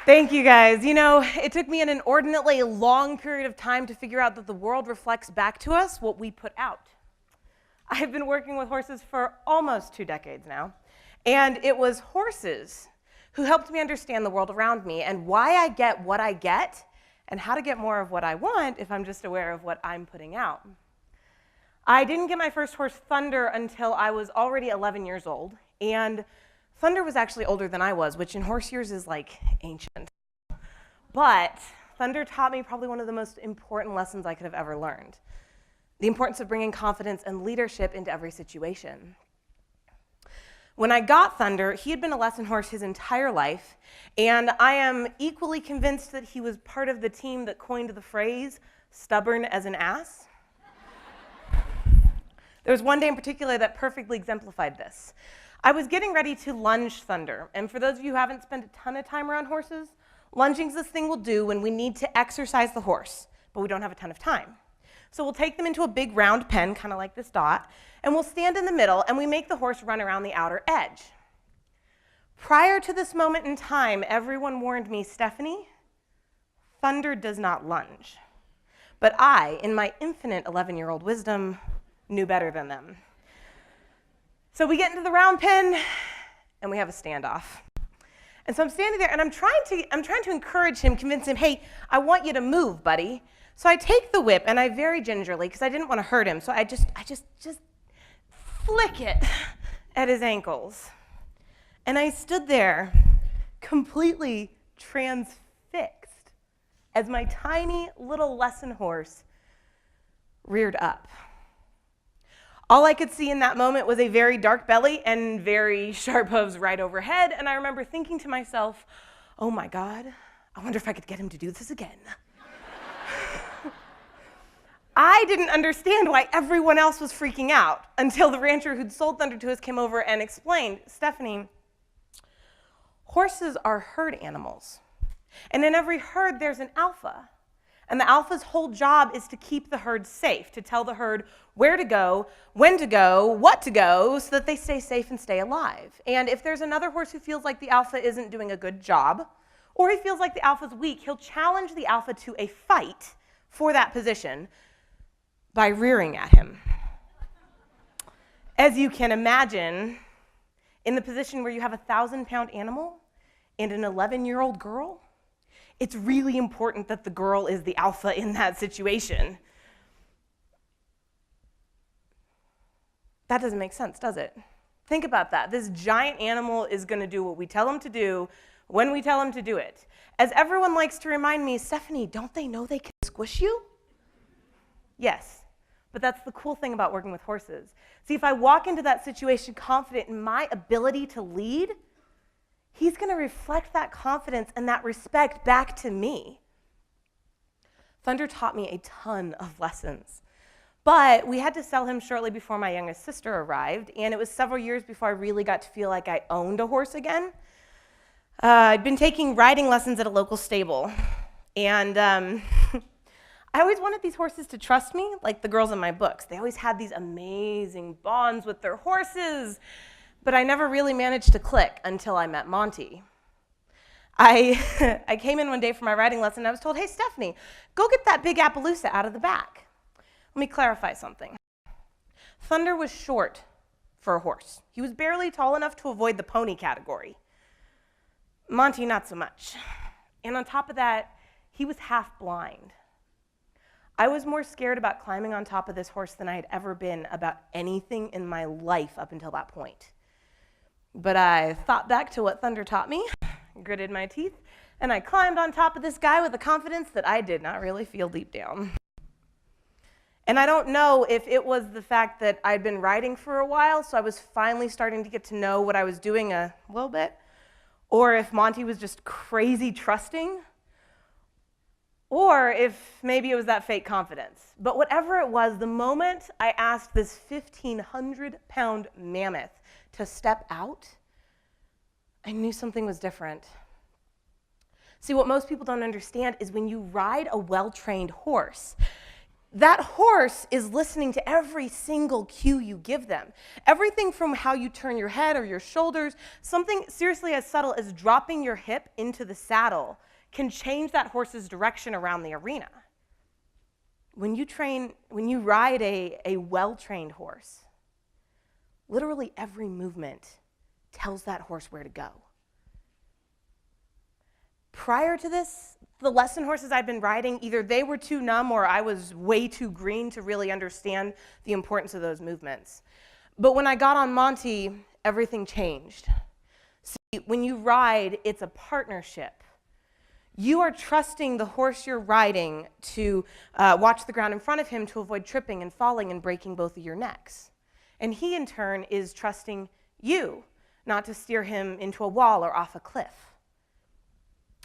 Thank you, guys. You know, it took me an inordinately long period of time to figure out that the world reflects back to us what we put out. I've been working with horses for almost 2 decades now, and it was horses who helped me understand the world around me and why I get what I get and how to get more of what I want if I'm just aware of what I'm putting out. I didn't get my first horse, Thunder, until I was already 11 years old, and Thunder was actually older than I was, which in horse years is like ancient. But Thunder taught me probably one of the most important lessons I could have ever learned: the importance of bringing confidence and leadership into every situation. When I got Thunder, he had been a lesson horse his entire life, and I am equally convinced that he was part of the team that coined the phrase, stubborn as an ass. There was one day in particular that perfectly exemplified this. I was getting ready to lunge Thunder, and for those of you who haven't spent a ton of time around horses, lunging's this thing we'll do when we need to exercise the horse, but we don't have a ton of time. So we'll take them into a big round pen, kind of like this dot, and we'll stand in the middle, and we make the horse run around the outer edge. Prior to this moment in time, everyone warned me, Stephanie, Thunder does not lunge. But I, in my infinite 11-year-old wisdom, knew better than them. So we get into the round pen, and we have a standoff. And so I'm standing there, and I'm trying to encourage him, convince him, hey, I want you to move, buddy. So I take the whip, and I very gingerly, because I didn't want to hurt him, so I just flick it at his ankles. And I stood there, completely transfixed, as my tiny little lesson horse reared up. All I could see in that moment was a very dark belly and very sharp hooves right overhead, and I remember thinking to myself, oh my God, I wonder if I could get him to do this again. I didn't understand why everyone else was freaking out until the rancher who'd sold Thunder to us came over and explained, Stephanie, horses are herd animals, and in every herd there's an alpha. And the alpha's whole job is to keep the herd safe, to tell the herd where to go, when to go, what to go, so that they stay safe and stay alive. And if there's another horse who feels like the alpha isn't doing a good job, or he feels like the alpha's weak, he'll challenge the alpha to a fight for that position by rearing at him. As you can imagine, in the position where you have a 1,000-pound animal and an 11-year-old girl, it's really important that the girl is the alpha in that situation. That doesn't make sense, does it? Think about that. This giant animal is going to do what we tell him to do when we tell him to do it. As everyone likes to remind me, Stephanie, don't they know they can squish you? Yes, but that's the cool thing about working with horses. See, if I walk into that situation confident in my ability to lead, he's going to reflect that confidence and that respect back to me. Thunder taught me a ton of lessons, but we had to sell him shortly before my youngest sister arrived, and it was several years before I really got to feel like I owned a horse again. I'd been taking riding lessons at a local stable, and I always wanted these horses to trust me, like the girls in my books. They always had these amazing bonds with their horses, but I never really managed to click until I met Monty. I came in one day for my riding lesson, and I was told, hey, Stephanie, go get that big Appaloosa out of the back. Let me clarify something. Thunder was short for a horse. He was barely tall enough to avoid the pony category. Monty, not so much. And on top of that, he was half blind. I was more scared about climbing on top of this horse than I had ever been about anything in my life up until that point. But I thought back to what Thunder taught me, gritted my teeth, and I climbed on top of this guy with a confidence that I did not really feel deep down. And I don't know if it was the fact that I'd been riding for a while, so I was finally starting to get to know what I was doing a little bit, or if Monty was just crazy trusting, or if maybe it was that fake confidence. But whatever it was, the moment I asked this 1,500-pound mammoth to step out, I knew something was different. See, what most people don't understand is when you ride a well-trained horse, That horse is listening to every single cue you give them. Everything from how you turn your head or your shoulders, something seriously as subtle as dropping your hip into the saddle can change that horse's direction around the arena. When you ride a well-trained horse, literally every movement tells that horse where to go. Prior to this, the lesson horses I'd been riding, either they were too numb or I was way too green to really understand the importance of those movements. But when I got on Monty, everything changed. See, when you ride, it's a partnership. You are trusting the horse you're riding to watch the ground in front of him to avoid tripping and falling and breaking both of your necks. And he, in turn, is trusting you not to steer him into a wall or off a cliff.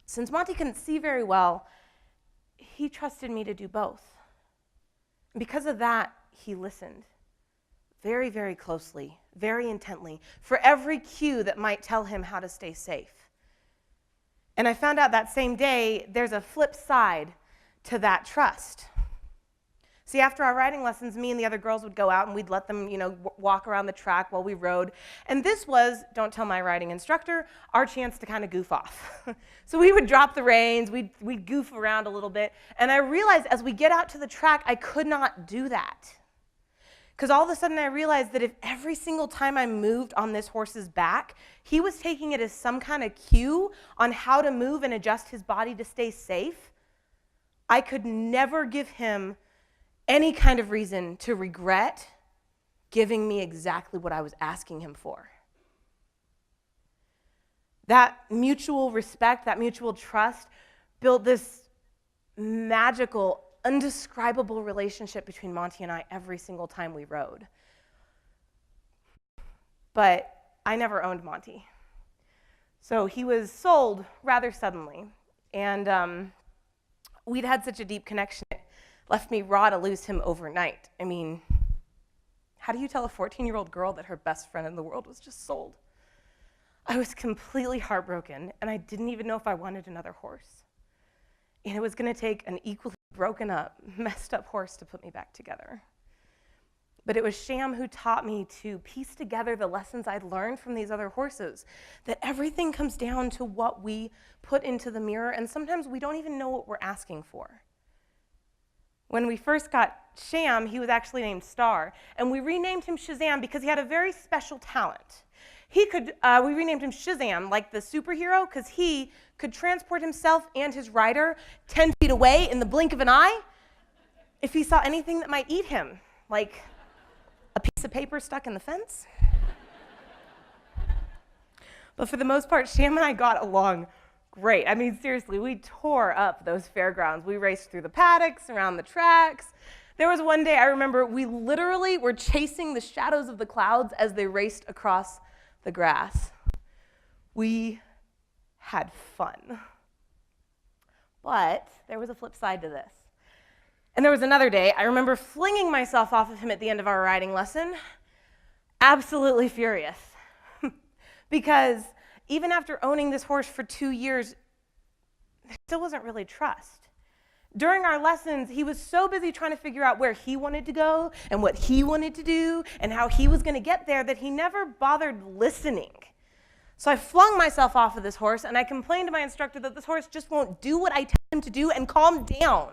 Since Monty couldn't see very well, he trusted me to do both. And because of that, he listened very, very closely, very intently, for every cue that might tell him how to stay safe. And I found out that same day, there's a flip side to that trust. See, after our riding lessons, me and the other girls would go out and we'd let them, walk around the track while we rode. And this was, don't tell my riding instructor, our chance to kind of goof off. So we would drop the reins, we'd goof around a little bit. And I realized as we get out to the track, I could not do that. Because all of a sudden I realized that if every single time I moved on this horse's back, he was taking it as some kind of cue on how to move and adjust his body to stay safe, I could never give him any kind of reason to regret giving me exactly what I was asking him for. That mutual respect, that mutual trust built this magical, indescribable relationship between Monty and I every single time we rode. But I never owned Monty. So he was sold rather suddenly. And we'd had such a deep connection, it left me raw to lose him overnight. I mean, how do you tell a 14-year-old girl that her best friend in the world was just sold? I was completely heartbroken, and I didn't even know if I wanted another horse. And it was going to take an equally broken up, messed up horse to put me back together. But it was Sham who taught me to piece together the lessons I'd learned from these other horses, that everything comes down to what we put into the mirror, and sometimes we don't even know what we're asking for. When we first got Sham, he was actually named Star, and we renamed him Shazam because he had a very special talent. We renamed him Shazam, like the superhero, because he could transport himself and his rider 10 feet away in the blink of an eye if he saw anything that might eat him, like a piece of paper stuck in the fence. But for the most part, Sham and I got along great. I mean, seriously, we tore up those fairgrounds. We raced through the paddocks, around the tracks. There was one day I remember we literally were chasing the shadows of the clouds as they raced across the grass. We had fun. But there was a flip side to this. And there was another day, I remember flinging myself off of him at the end of our riding lesson, absolutely furious. Because even after owning this horse for 2 years, there still wasn't really trust. During our lessons, he was so busy trying to figure out where he wanted to go and what he wanted to do and how he was going to get there that he never bothered listening. So I flung myself off of this horse and I complained to my instructor that this horse just won't do what I tell him to do and calm down.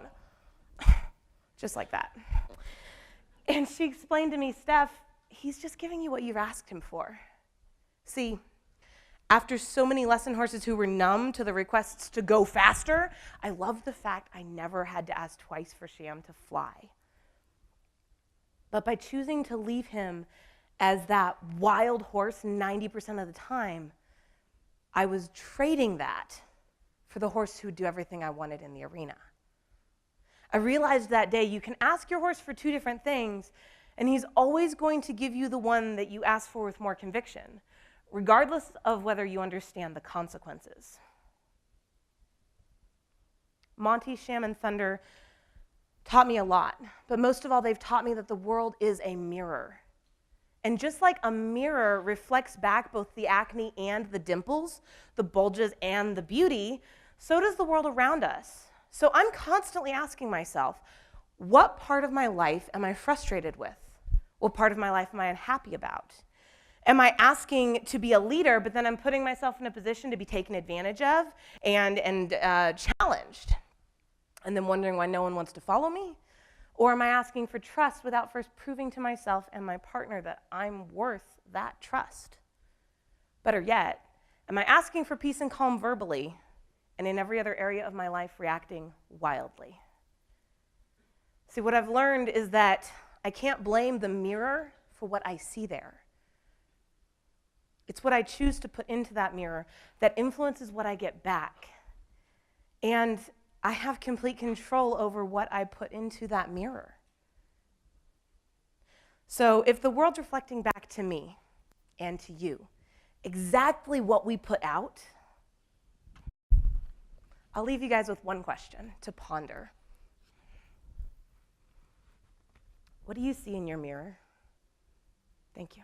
Just like that. And she explained to me, Steph, he's just giving you what you've asked him for. See, after so many lesson horses who were numb to the requests to go faster, I loved the fact I never had to ask twice for Sham to fly. But by choosing to leave him as that wild horse 90% of the time, I was trading that for the horse who would do everything I wanted in the arena. I realized that day you can ask your horse for two different things, and he's always going to give you the one that you ask for with more conviction, regardless of whether you understand the consequences. Monty, Sham, and Thunder taught me a lot, but most of all, they've taught me that the world is a mirror. And just like a mirror reflects back both the acne and the dimples, the bulges and the beauty, so does the world around us. So I'm constantly asking myself, What part of my life am I frustrated with? What part of my life am I unhappy about? Am I asking to be a leader, but then I'm putting myself in a position to be taken advantage of and challenged, and then wondering why no one wants to follow me? Or am I asking for trust without first proving to myself and my partner that I'm worth that trust? Better yet, am I asking for peace and calm verbally, and in every other area of my life reacting wildly? See, what I've learned is that I can't blame the mirror for what I see there. It's what I choose to put into that mirror that influences what I get back. And I have complete control over what I put into that mirror. So if the world's reflecting back to me and to you exactly what we put out, I'll leave you guys with one question to ponder. What do you see in your mirror? Thank you.